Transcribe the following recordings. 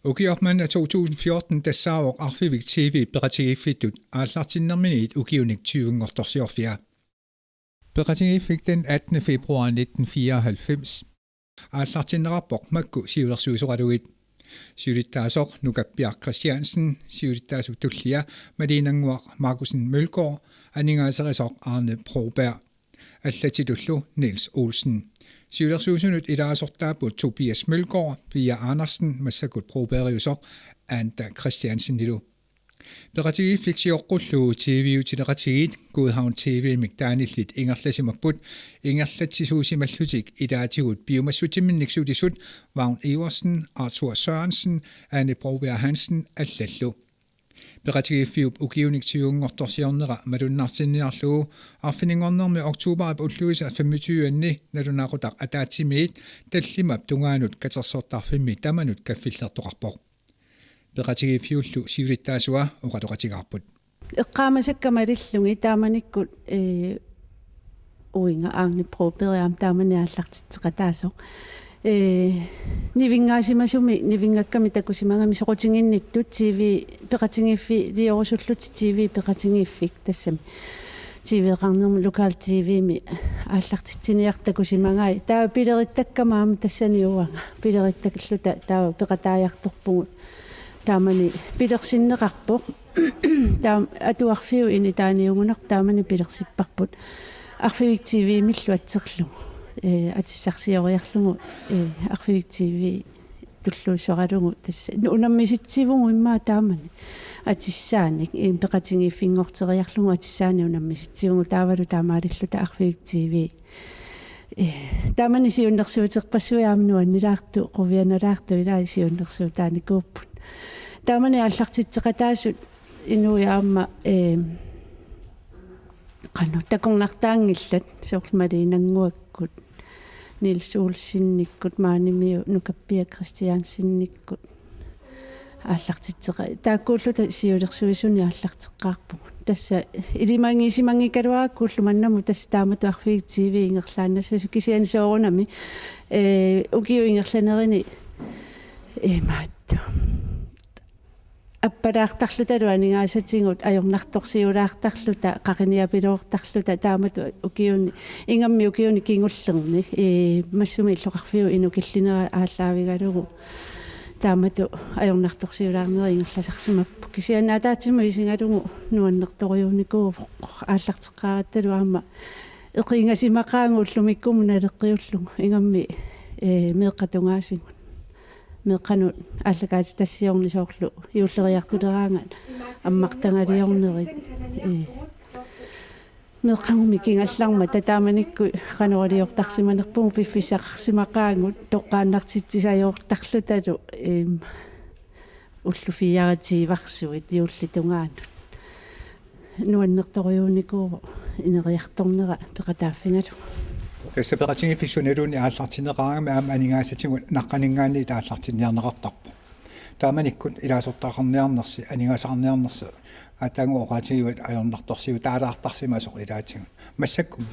Ukiorman 2014 tassaavoq arfivik TV peqatigiffitut aallartinnerminiit ukiunik 20 peqatigiffik den 18. februar 1994 aallartinnerarpoq makku siulersuusoqaluit siulittaasoq nukappiaq Christiansen siulittaasu tullia Madinanguaq Markusen Mølgaard aningaaserisoq Arne Broberg allatitullu Niels Olsen siulersuusunut ilaasortaaput Tobias Mølgaard Pia Andersen massakut Brobergiusoq Anta Christiansen lilu peqatigifik siorqullu TV-utileqatigit Godhavn TV miktaanillit ingerlasimapput ingerlatsisuusimallutik ilaatigut biomassutiminniksuutisut Vagn Eversen Arthur Sørensen Anne Broberg Hansen allallu peqatigifiup ukiunik 20 malunnartinniarlugu arfiningornermi oktoberap ulluisa 25 nalunaaqutaq ataatimiit tallimap tungaanut katersortarfimmi tamanut kaffillertoqarpoq peqatigifiullu siulittaasua oqaloqatigaarput eqqaamasakkamalillungi taamanikkut uinga Arne Broberg taamaniaallartitteqataasoq nivingaasimasumi takusimangami soqutiginnittut TV peqatigiffi liorusullut TV peqatigiffik tassami TV-qarnermu lokal TV-mi aallartitsiniartakusimangai taa pilerittakkamaama tassaniuanga pilerittakalluta taa peqataajartorpugut taamani pilersinneqarpoq taam atuarfiu ini taaniunguneq taamani pilersipparput arfivik TV millu atserlugu атиссарсиориарлугу арфивик TV туллуусоралугу тасса унаммиситсивугу иммаа таамани атиссааник пеқатингиффингортериарлугу атиссаани унаммиситсивугу таавалу таамаалиллута арфивик TV таамани сиуннерсуутерпассуяамнуа нилаарту қувианалаарту илаа сиуннерсуу тааникууппут таамани аллартитсеқатаасут инуяамма qannu takornartaangillat soormalинангуаккут Niels Olsennikkut maanimiu nukappia Christiansennikkut aallartitseqa taakkuulluta siulersuisuni aallarteqqaarpu tassa ilimangisimangikaluaakkuullu mannamu tassa taamatu arfivik TV ingerlaannassasu kisiani soorunami ukiu ingerlanerini maatta appalaartarluta aningaasatigut ajornartorsiulaartarluta qaqiniapiluortarluta taamatu ukiuni ingammi ukiuni kingullerni massumi illoqarfiu inukillinera aallaavigalugu taamatu ajornartorsiulaarneri ingerlasarsimappu kisianaataatimu isingalugu nuannertoriuunikuuvoq aallarteqqaarattalu aama eqingasimaqaanguullumikkumu naleqqiullugu ingammi meeqqatungaasigut meeqqanut ааллакаати тассиорнисоорлу иуллериартулераангаат аммартангалиорнерит meeqqangumi kingallarma tataamanikku qanoriortarsimanerpugu piffisaqarsimaqaangut toqqaannartitsisajortarlutalu уллуфиаратииварсуит иуллитунгаанут нуаннерториуникууво инериарторнера пеқатааффингалу Tässä peqatigifissunaluuni aallartineqaangami aama aningaasatigut naqqaningaanni aallartinniarneqartarpu taamanikkut ilaasortaaqarniarnersi aningaasaqarniarnersi ataangu oqaatigivat ajornartorsiu taalaartarsimasoq ilaatigut massakkum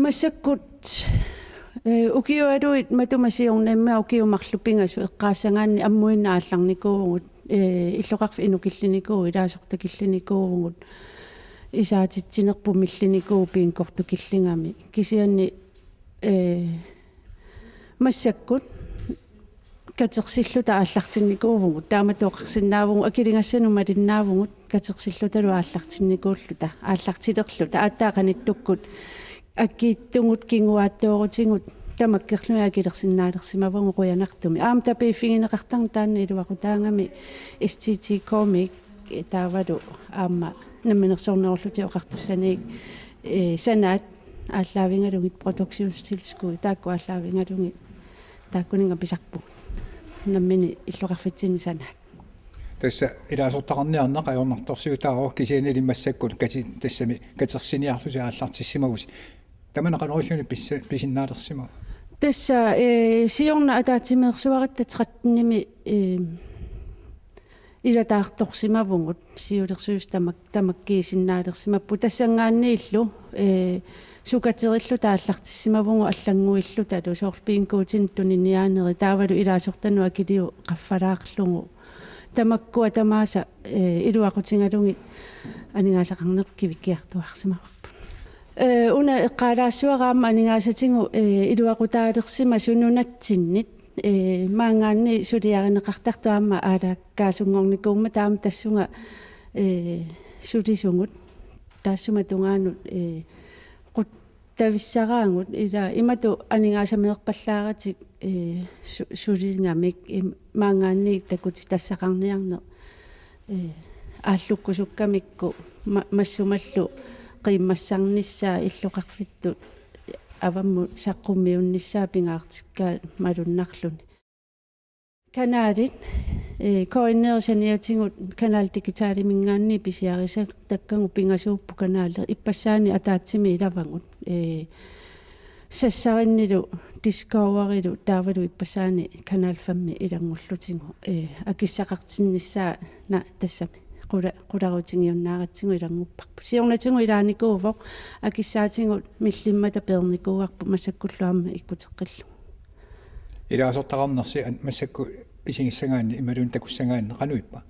massakkut ukiualuit matumasiornaimma ukiumarlupingasu eqqaassangaanni ammuinna aallarnikuugut illoqarfi inukillinikuu ilaasortakillinikuugut isaatitsinerpu millinikuupiin kortukillingami kisianni massakkut katersilluta aallartinnikuuvugut taamatuoqarsinnaavugu akilingassanu malinnaavugut katersillutalu aallartinnikuulluta aallartilerluta aattaaqanittukkut akkiittungut kinguaattoorutigut tamakkerlua akilersinnaalersimavungu quyanartumi aam tapiiffigineqartarn taanni iluaqutaangami STT Comic taavalu aamma намминерсорнеруллути оқартуссаниик санаат ааллаавингалугит продукциусtilsku таакку ааллаавингалугит тааккунинга писарпу наммини иллоқарфитсини санаат тасса илаасортақарниарнеқ ajornartorsiutaaruq кисиани массаккут кати тассами катерсиниарлуси ааллартиссимагус таманеқанеруллуни писиннаалерсима тасса сиорна атаатимеерсуаритта 13-ними илатаарторсимавунгут сиулерсуус тамаккиисиннаалерсимаппу тассангааннииллу сукатериллу тааллартиссимавугу аллангуиллу талу соорпиинкуутин тунинниаанери таавалу илаасортану акилиу qaffalaaqlungu тамаккуа тамааса илуақутингалуги анигаасақарнеқ кивиккиартуарсимаварпу уна эққалаассуараама анигаасатингу илуақутаалерсима сунунатсиннит маангаанни сулиаринеқартартуаама аалааккаасунгорникуумма таама тассунга сулисунгут таассума тунгаанут тависсараангут ила имату анигаасамеерпаллааратик сулингамик маангаанни такути тассақарниарне ааллуккусуккамикку массумаллу қиммассарниссаа иллоқарфитту авамму саққуммиунниссаа пингаартиккаа малуннарлуни каналит коиннерсаниатингут канал дигитали мингаанни писиариса таккангу пингасууппу канаале иппассаани атаатсими илавангут сассариннилу дисковерилу таавалу иппассаани канал фамми илангуллутингу акиссақартинниссаа на тассами qularutingiunnaaratsingu ilangupparpu siornatingu ilaanikuvоq akissaatingu millиmmата перникуарпу массаккуллуарма иккутеққиллу илаасортақарнерси массакку исигиссагаани ималуун такуссагаани qanуиппа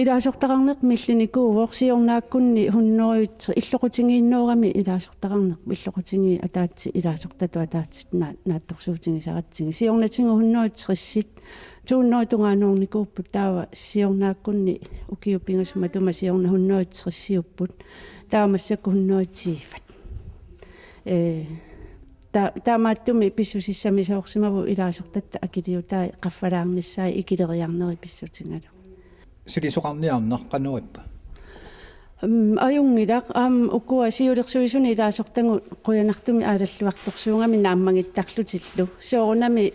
илаасортақарнеқ миллиникувоқ сиорнааккунни хуннеруитси иллоқутингииннуурами илаасортақарнеқ иллоқутинги атаатси илаасортату атаатсит наатторсуутингисаратсиги сиорнатингу хуннеруитсриссит тууннерутунгаануурникууппут таава сиорнааккунни укиуппингасума тума сиорна хуннеруитсриссиуппут таамассакку хуннеруитсиифат таамааттуми писсусиссами соорсимаву илаасортатта акилиутаа qaffalaarnissaai ikileriarneri pissutingalu сулисоқарниарнеқ qanуиппа аюнгилақ уккуа сиулерсуисуни илаасортангу қуянартуми аалаллуарторсуунгами нааммагиттарлутиллу соорунами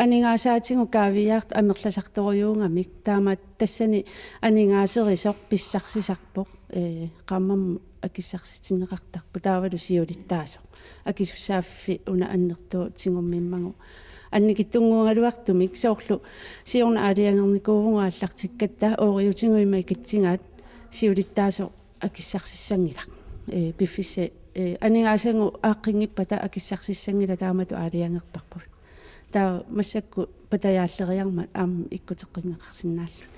анигаасаатингу каавиаарт амерласарторюунгамик таамаат тассани анигаасерисоқ писсарсисарпоқ qaamam акиссарситинеқартарпу таавалу сиулиттаасоқ акисуссааффи уна аннертуу тингуммиммагу анникиттунгуунгалуартумик соорлу сиорна аалиангерникуувунгааллартиккатта ориутингуима икатсингаат сиулиттаасо акиссарсиссангилақ пиффиссе анигаасангу ааққингиппата акиссарсиссангила таамату аалиангерпарпут таа массакку патаяаллериармат иккутеққинеқарсинааллуни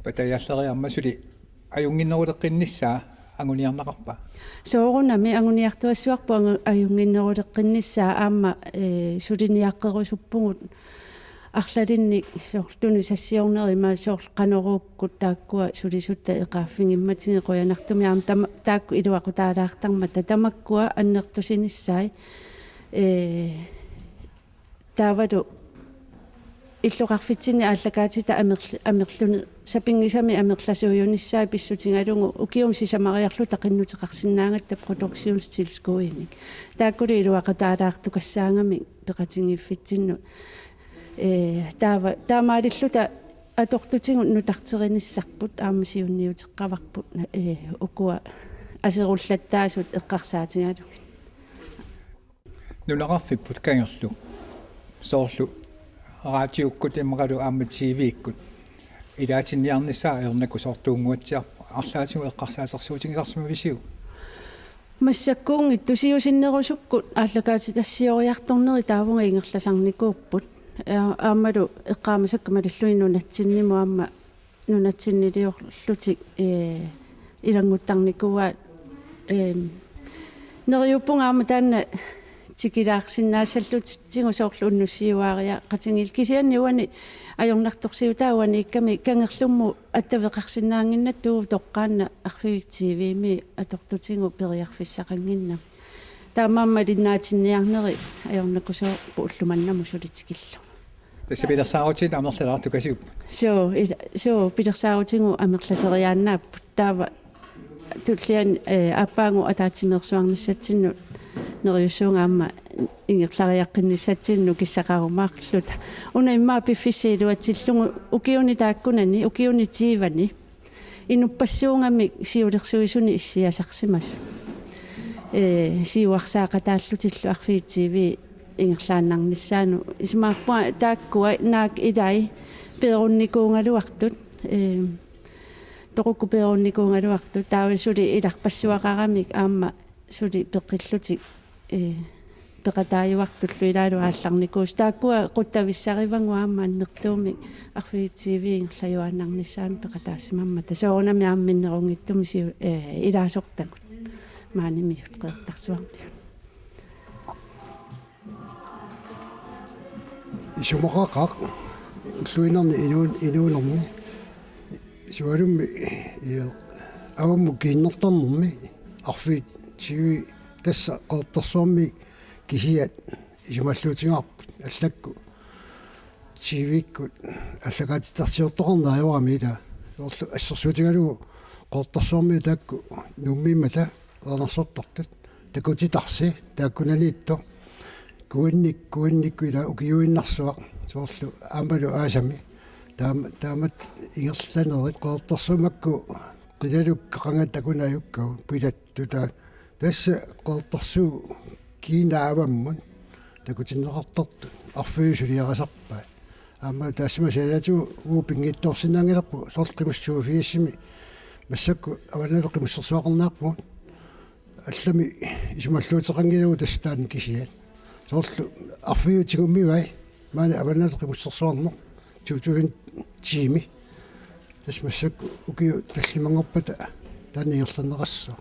патаяаллериарма сули аюнгиннерулеққинниссаа ангуниарнақарпа соорунами ангуниартуассуарпу аюнгиннерулеққинниссаа аама сулиниаққерусуппугут арлалинни соорлуни сассиорнерима соорл канорууккут тааккуа сулисутта эқааффингимматиги қуянартуми аама таакку илуақутаалаартармата тамаккуа аннертусиниссаи таавалу иллоқарфитсини ааллакаатита амерлуни сапингисами амерласуйуниссаа писсутингалугу укиум сисамариарлу тақиннутеқарсинаангатта продуксионстилскуиник тааккули илуақутаалаартукассаангами пеқатингиффитсинну таамаалиллута атортутингут нутартериниссарпут аамасиунниутеққаварпут укуа асеруллаттаасут эққарсаатингалугит нунақарфиппут кангерлу соорлу радиоккут иммақалу аама тивиккут илаатинниарнissaа ернаку соортуунгуатсиар арлаатигу эққарсаатерсуутингисарсума висиу массаккуунгит тусиусиннерусуккут ааллакаати тассиориарторнери таавунга ингерласарникууппут аамалу эққаамасакка маллуи нунатсинниму аама нунатсиннилиорлутик илангуттарникуаат нериуппунга аама таанна тикилаарсиннаассаллут тигусоорлу уннуссиуаария qatingil кисианниуани ajornartorsiutauani ikkami kangerlummu attavеқарсинаангиннат туу тоққаанна арфигтивими аторутигу периарфиссақангинна таамаамма линнаатинниарнери ajornakусоо пууллуманнаму сулитикиллу тасса пилерсаарутит амерлалаарту касиуп соо пилерсаарутигу амерласериааннааппут таава туллиан аппаангу атаатимерсуарниссатсинну нериуссуунгаама ингерлариаққинниссатсинну киссақарумаарлута уна иммаа пиффисиилуатсиллугу укиуни тааккунани укиуни тивани инуппассуунгами сиулерсуисуни иссиасарсимасу сиуарсаақатааллутиллу арфиитсиви ингерлааннарниссаану исмаарпуа тааккуа наак илай перунникуунгалуартут тоқукку перунникуунгалуартут таависули иларпассуақарамик аама сули пеққиллутик пекатааюартуллу аалларникуус тааккуа quttavissarivangуаама аннертуумик арфигитсиви ингерлаюааннарниссаан пекатаассимамма тасоорунами аамминнерунгиттуми си илаасортакут мааними qeertarsuarmi исумақақақ уллуинерни инуунерми суалумми авамму киннэртарнэрми арфиит сиви тасса qeertarsuarmi кисиат исумаллуутингаарпут аллакку сивиккут аллагаатитарсиортоқарнааюарами ила соорлу ассерсуутигалугу qeertarsuarmi таакку нуммиммата ернерсортартут такутитарси тааккунаниитто куинникку ила укиуиннарсуақ соорлу аамалу аасами таамат ингерланерит qeertarsumakku qиlalukкақанга такунаюккау пилаттута тасса qeertarsuu кинааваммун такутиннеқартарту арфиусулиарасарпаа аама таассама салату уупингитторсинаангиларпу соорлқимуссуу фиассими массакку аваналеқимуссерсуақарнаарпу аллами исумаллуутеқангилау тастаан кисиат соорлу арфиутигуммивай маана аваналеқимуссерсуарнеқ тутуин тими тасмассакку укиу таллимангорпата таанниерланеқассо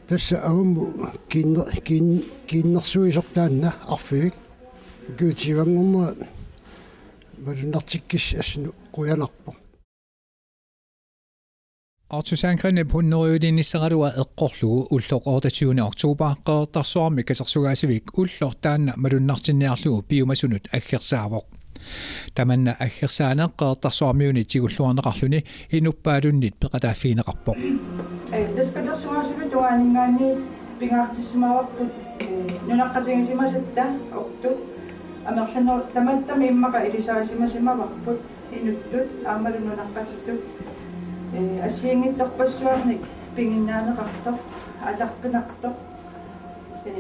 тасса авамму киннерсуисортаанна арфивик укиутивангорнера малунартиккис ассну қуянарпо Artusaankrine punneruyulinnissaqalua eqqorlugu ulloq 28. oktober qeertarsuarmi kasersugaasivik ullortaanna malunnartinniarlugu piumasunut aggersaavoq tamanna aggersaane qeertarsuarmiuni tigulluarneqarluni inuppaalunnit peqataafiineqarpoq таскатерсугаасиви туаанингаани пингаартиссимаварпут нунаqqatiнгисимасатта орту амерланер таматтами иммака илисарисимасимаварпут инуттут аамалу нунаqqatittut асиингитторпассуарник пингиннаанеқарто аларпинарто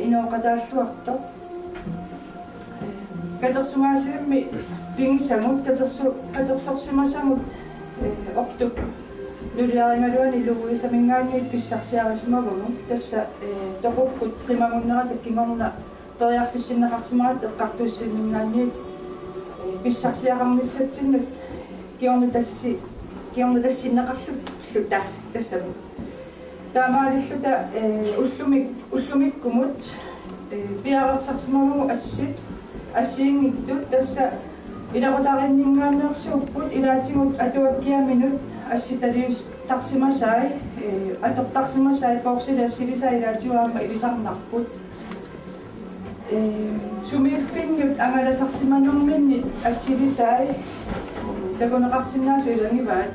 инооқатааллуарто катерсугаасивимми пингиссамут катерсорсимасамут орту нулиарималуани лугуисамингаани писсарсиарисимавгу тасса тоқуккут қимагуннера таккингорна ториарфиссиннеқарсимарат эққартууссимингаани писсарсиақарниссатсиннут киорнутассиннеқарлута тассаму таамаалиллута уллумиккумут пиарерсарсимавгу ассиингиттут тасса илақутариннингаанерсууппут илаатигут атуаккиаминут асситалиус тарсимасай атортарсимасай порсилассилисай илаатигуаама илисарнарпут сумииффиннут ангаласарсиманнэрминни ассилисай такунеқарсинаасу илангиваат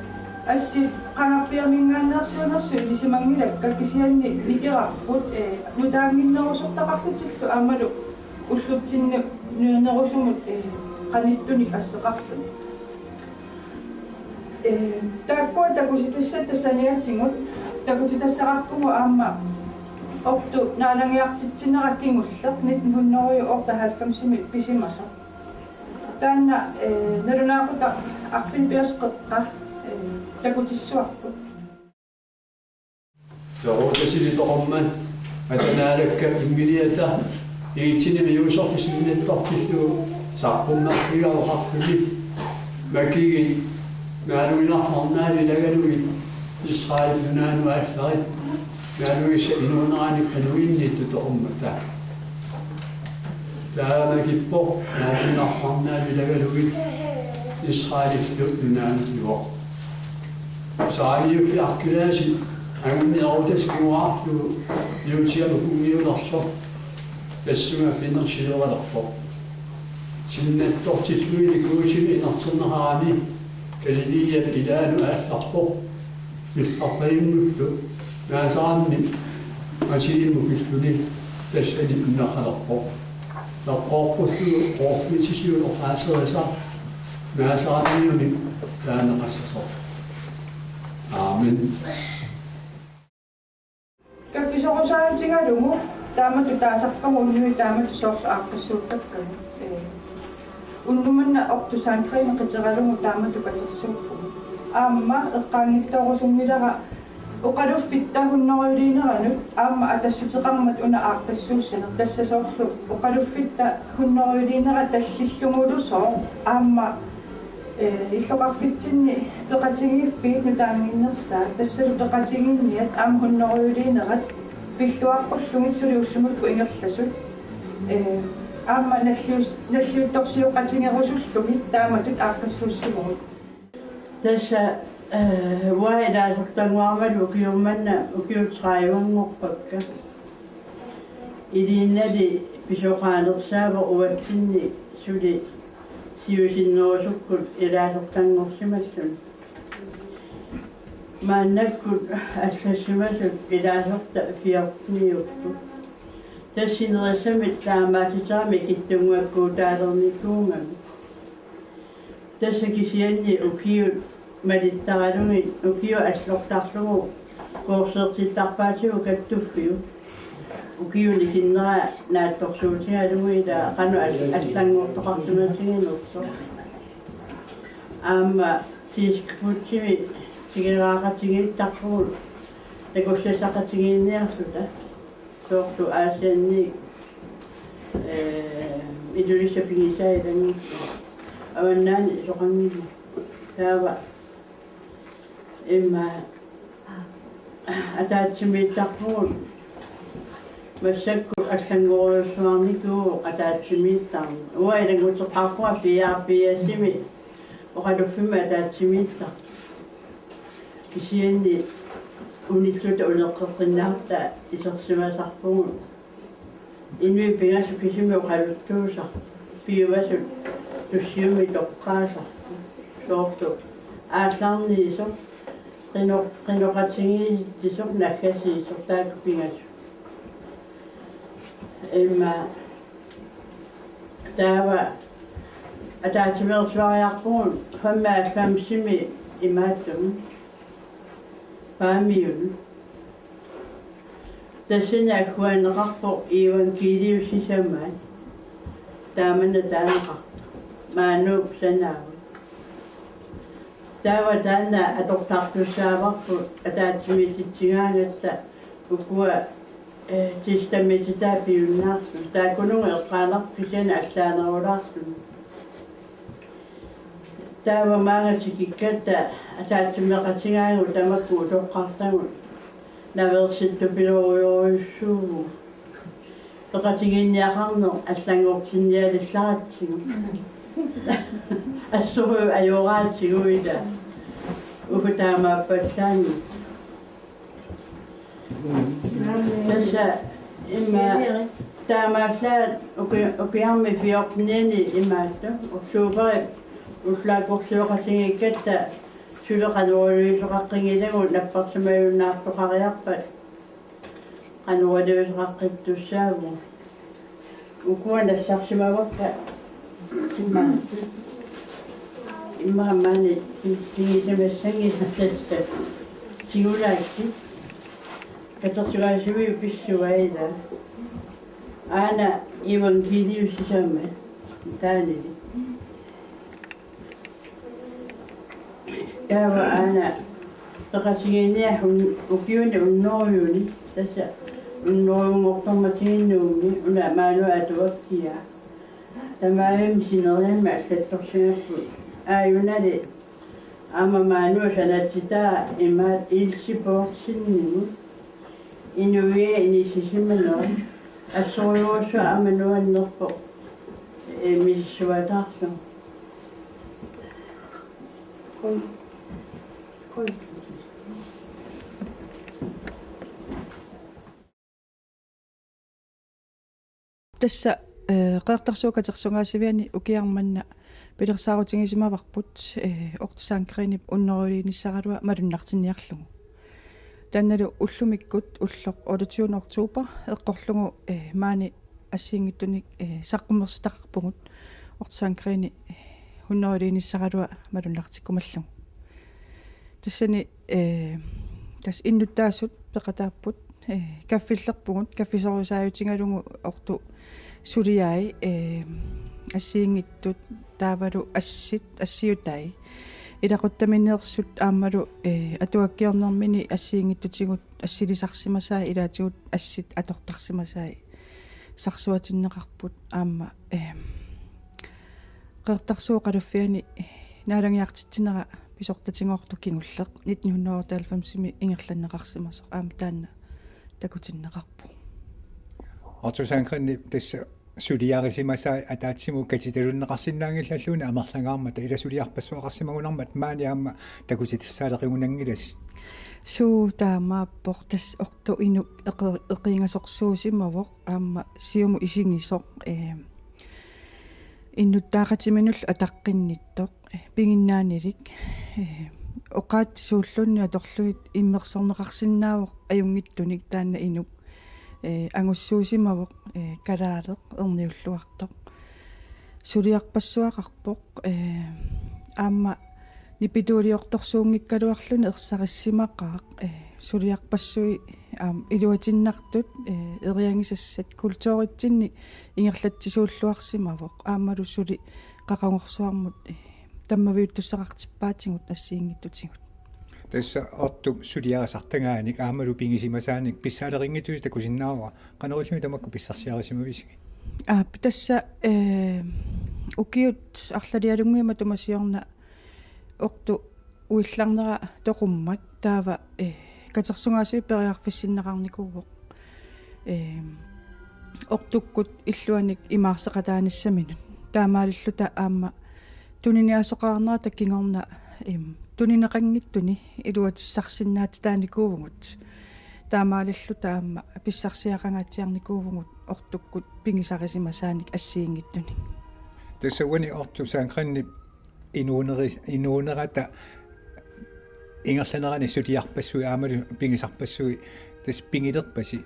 асси қангаппиамингааннерсуунерсу илисимангилакка кисианни ликерарпут нутаангиннерусортақарпутиллу аамалу уллутсинни нуянерусумут qaниттуник ассеқарлуни тааккуа такуситассат тассаниатсигут такутитассақарпугу аама орту наалангиартитсинераккингуллеқ 1990 писимаса таанна налунаақута арфилпиасқеққа такутиссуарпут соротасилиторумман атанаалакка иммилиата иитсиними юусорфисиннаттартиллу сарпуммарпигалоқарпуги макиги наалуинарнарнаали лагалуи исраил нунаану ааллари наалуиса инуунерааник кануиннитту тоқуммата таамакиппо наалуинарнарнаали лагалуи исраилиллу нунаану ивоо саалиуфи аркилааси агунни аутаскиуаарлу юутиалукунгиулерло тассуга финерсилералерпо синнаттортиллуини куусими инартернераами калилият илаану аалларпо илларпаиммутту наасаанни масилиммукиллуни тассани уннақалерпо лаққоорпуллу оорфитисиулоқаасериса наасаанниуни таанеқассасо аамен каффисорусаантингалугу таамату таасарпагу уннуи таамату соорлу ааққиссуутаккагу уннуманна ортусаанкрина қитералугу таамату катерсууппу аама эққаангиттоорусуммилара uqaluffittaa hunnoruiliineranut aamma atassutiqarmat una aaqqissuussaneq tassasoorlu uqaluffitta hunnoruiliinera tallillumulusoo aamma иллоқарфитсинни пеқатигииффиит нутаангиннерсаа тассалу пеқатигинниат аама hunnoruiliinerat пиллуаққуллугит сулиуллумукку ингерласут аама наллиутторсиоқатингерусуллугит тааматут ааққиссууссимугут тасса ваилаасортангуармалу укиумманна укиутраивангорпакка илииннали писоқаанерсаава уватсинни сули сиусиннерусуккут илаасортангорсимассун мааннаккут ассассимасут илаасорта фиортниукту тассинерасамит таамаатитаами киттунгуаккуутаалерникуунгами тасса кисианни укиут малиттаралуги укиу аслортарлугу коорсеертиттарпаатигу каттуффиу укиуни киннера наатторсуутигалугида кану аллангуортоқартунатигинерсо аама тискпутсими тигераақатигиттарпугу такоссасақатигиинниарсута соорту аасианни идулисапигисаилани аваннаани соқангили таава имма атаатсимиттарпугу массакку аллангоруссуарникуу атаатсимиттар уайлагутеқарпуа пиаапиассими оқалуффима атаатсимиттар кисианни унитсута улеққеққиннаарта исерсимасарпугу инуи пигасу кисими оқалуттуусар пиувасут туссиуми тоққаасар соорту ааллаарниисо қиноқатсигиитисоқ наккасиисоқ таакку пигасу имма таава атаатимерсуариарпугун фаммаа фамсими имааттум паамиун тассина аккуанеқарпо ивангелиуссисамаа таамана таанеқар маанууп санаава таава таана атортартуссааварпу атаатимиситсигаагатта укуа тистамититаапиуннаарсу таакунунга эққаанар кисана аллаанерулаарсу таава маангатикиккатта атаатимеқатигаагу тамакку тоққартагу наверситту пилоруйоруйуссуугу пеқатигинниақарнер аллангортинниалилларатсигу ассуру ajораатсигуида уфутаамааппассаани тасса имма таамааллаат укиарми фиортнини имаатта октообери уллаакорсуоқасигиккатта сулеқануалуисоқаққингилагу наппарсимаюннаартоқариарпат qannualuusaqaqittussaagu ukuanassarsimavakka immaammaani tingisamassangi tassa sigulaakki katersugaasivi pissuvaila aana evangeliussisaamme taanili taava aana peqasigiiniahun ukiuni unnooriuni tassa unnoorungortormatiginnuumni una maanu atuakkia tamaayam sineriamma allattorsinerpu aayunali ama maanu sanatsitaa imaat ilsipoorsinnimu inuia inisisimmaneri assuruussua amanuannerpo missuataarlu тасса qeertarsuukatersungaasiviani ukiarmanna pilersaarutigisimavарпут ортусаанкеринип уннеруилиниссаралуа малуннартинниарлугу танналу уллумиккут уллоқ 28 октoober эққорлугу маани ассиингиттуник саққумерситақарпугут ортусаанкерини уннеруилиниссаралуа малуннартиккумаллугу тассани тас иннуттаассут пеқатааппут каффиллерпугут каффисоруусааютингалугу орту сулиаи ассиингиттут таавалу ассиутай илақуттаминеерсут аамалу атуаккиорнэрмини ассиингиттутигут ассилисарсимасаа илаатигут ассит атортарсимасаа сарсуатиннеқарпут аама qeertarsuuqaluffiani naalangиартитсинера писортатингоорту кингуллеq 1990-ми ингерланнеқарсимасо аама таанна такутиннеқарпу ортусаанкринни тасса сулиарисимасаа атаатсиму катиталуннеқарсинаангиллаллуна амарлангаармата иласулиарпассуақарсимагунармат маани аама такутитсаалеқигунангилас суу таамааппор тас орту ину эқингасорсуусимавоқ аама сиуму исингисоқ иннуттаақатиминул атаққинниттоқ пигиннаанилик оқаатсууллунни аторлуит иммерсорнеқарсинаавоқ аюнгиттуник таанна инук ангуссуусимавоқ калаалеқ ерниуллуартоқ сулиарпассуақарпоқ аама нипитуулиорторсуунгиккалуарлуни ерсариссимақаақ сулиарпассуи илуатиннартут эриангисассат культууритсинни ингерлатсисууллуарсимавоқ аамалу сули қақангорсуармут таммавиуттуссақартиппаатингут ассиингиттутигут тасса орту сулиарасартангааник аамалу пингисимасааник писсаалерингитус такусиннаава канеруллуми тамакку писсарсиарисимависги тасса укиут арлалиалунгима тумасиорна орту уилларнера тоқуммат таава катерсунгааси периарфиссиннеқарникууоқ ортуккут иллуаник имаарсеқатааниссаминут таамаалиллута аама туниниасоқарнера таккингорна тунинеқангиттуни илуатиссарсиннаат тааникуувгут таамаалиллута аама писсарсиақангаатсиарникуувгут ортуккут пингисарисимасааник ассиингиттуни тассауани ортусаанкринни инуунерата ингерланерани сулиарпассуи аамалу пингисарпассуи тас пингилерпаси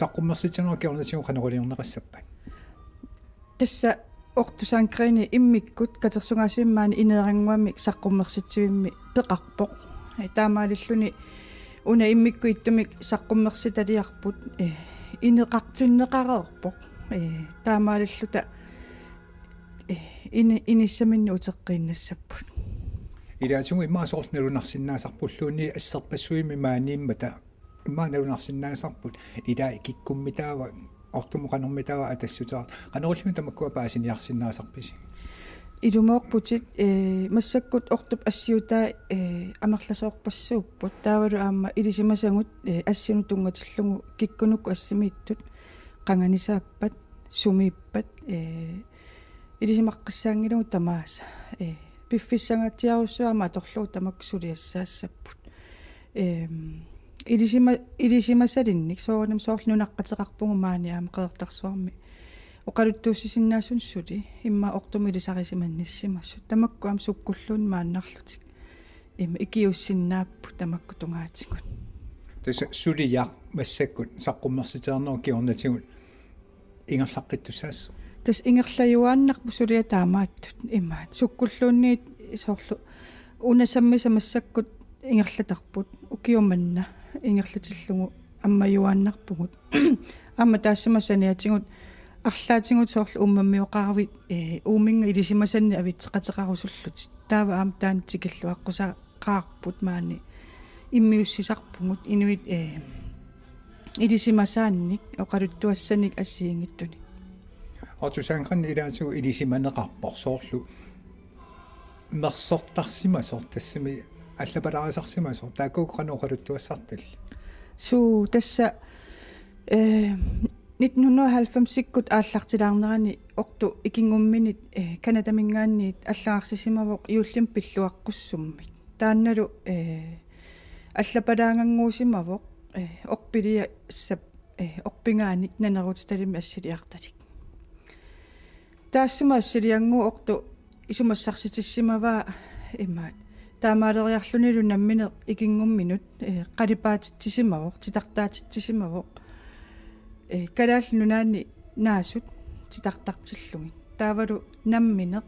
саққуммерситсанер киорнатигу канерулиорнеқассаппат тасса ортусаанкрини иммиккут катерсунгаасиммаани инеерангуамик саққуммерситсивимми пеқарпоқ таамаалиллуни уна иммикку иттумик саққуммерситалиарпут инеқартиннеқареерпоқ таамаалиллута иниссаминни утеққииннассаппут илаатугу имаасоорлнерунарсинаасарпуллуунни ассерпассуими маанииммата иммаанерунарсинаасарпут илаа киккуммитаава ортумуқанермитаава атассутаа канеруллуми тамаккуа паасиниарсинаасарписи илумоорпутит массаккут ортуп ассиутаа амерласоорпассууппут таавалу аама илисимасангут ассину тунгатиллугу киккунукку ассимииттут қанганисааппат сумииппат илисимаққиссаангилугу тамааса пиффиссангатиаруссуама аторлугу тамаксулиассаассаппут илисимасалинник соорнам соорлнунаққатеқарпугу маани аама қеэртарсуарми оқалуттууссисиннаасун сули имма ортумилисарисиманниссимассу тамакку аама суккуллуун мааннарлутик има икиуссиннааппу тамакку тунгаатигут тасса сулияр массаккут саққуммерситернер киорнатигут ингерлаққиттусаассу тас ингерлаюааннарпу сулиа таамааттут имаат суккуллуунниит соорлу унасаммиса массаккут ингерлатарпут укиуманна ингерлатиллугу аммаюааннарпугут аама таассамасаниатигут арлаатингут соорлу уммаммиоқарвит ууминга илисимасанни авитсеқатеқарусуллут таава аама таанитикиллуаққуса қаарпут маани иммиуссисарпугут инуит илисимасаанник оқалуттуассаник ассиингиттуни ортусаанкринни илаатугу илисиманеқарпор соорлу мерсортарсимасор тассами аллапаларисарсимасор тааккууккануоқалуттуассартал суу тасса 1990-сиккут ааллартилаарнерани орту икингумминит канадамингаанниит аллаарсисимавоқ иуллим пиллуаққуссуммит таанналу аллапалаангангуусимавоқ орпилия сап орпингааник нанерутиталими ассилиарталик таассума ассилиангу орту исумассарситиссимаваа имаат таамаалериарлунилу наммине икингумминут қалипаатиттисимавоқ титартаатиттисимавоқ калаал нунаани наасут титартартиллугит таавалу наммине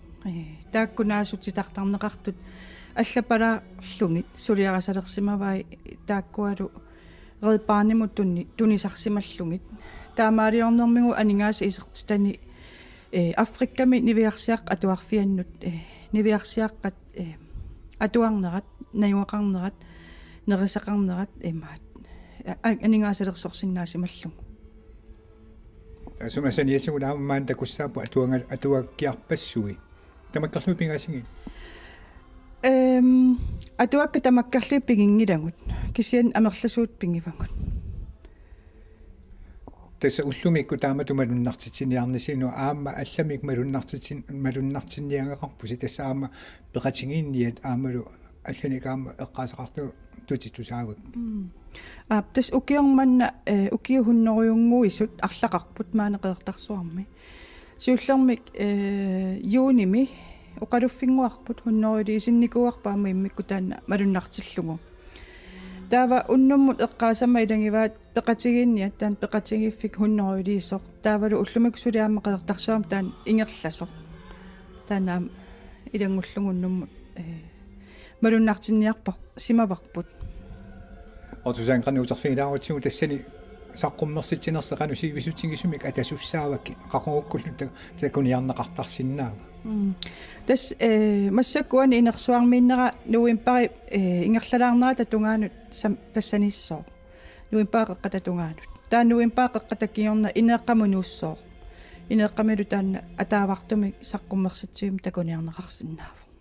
тааккунаасут титартарнеқартут аллапалаарлугит сулиарасалерсимаваа тааккуалу редпаанимут тунисарсималлугит таамаалиорнэрмигу анингааса исертитани африкками нивиарсиақ атуарфианнут нивиарсиаққат атуарнерат наюақарнерат нерисақарнерат имаат анингаасалерсорсиннаасималлугу сумасаниасигуна аамаан такуссаапу атуаккиарпассуи тамаккарлу пингасинги атуакка тамаккарлуи пигингилагут кисиан амерласуут пингивангут тасса уллумикку таамату малуннартитсиниарнисину аама алламик малуннартинниангеқарпуси тасса аама пеқатингиинниат аамалу алланикаама эққаасақарту тутитусаавак тас укиорманна укиухуннориунгуисут арлақарпут маанеқертарсуарми сиуллермик юуними оқалуффингуарпут хуннорилисинникуарпаама иммикку таана малуннартиллугу таава уннуммут эққаасама илангиваат пеқатигиинниат таан пеқатигиффик хуннорилисоқ таавалу уллумик сулиаама қертарсуарма таан ингерласоқ таанаам илангуллугуннуммут малуннартинниарпар симаварпут отусаанqarni утерфигилааруутсигу тассани саққуммерситсинерсеқану сивисутингисумик атасуссаавакки қақугуккуллу такуниарнеқартарсиннаава тас массаккуани инерсуармииннера нуимпари ингерлалаарнера татунгаанут тассаниссоо нуимпаақеққа татунгаанут таа нуимпаақеққа такиорна инеэққамунууссоо инеэққамилу таанна атаавартумик саққуммерситсигим такуниарнеқарсиннаава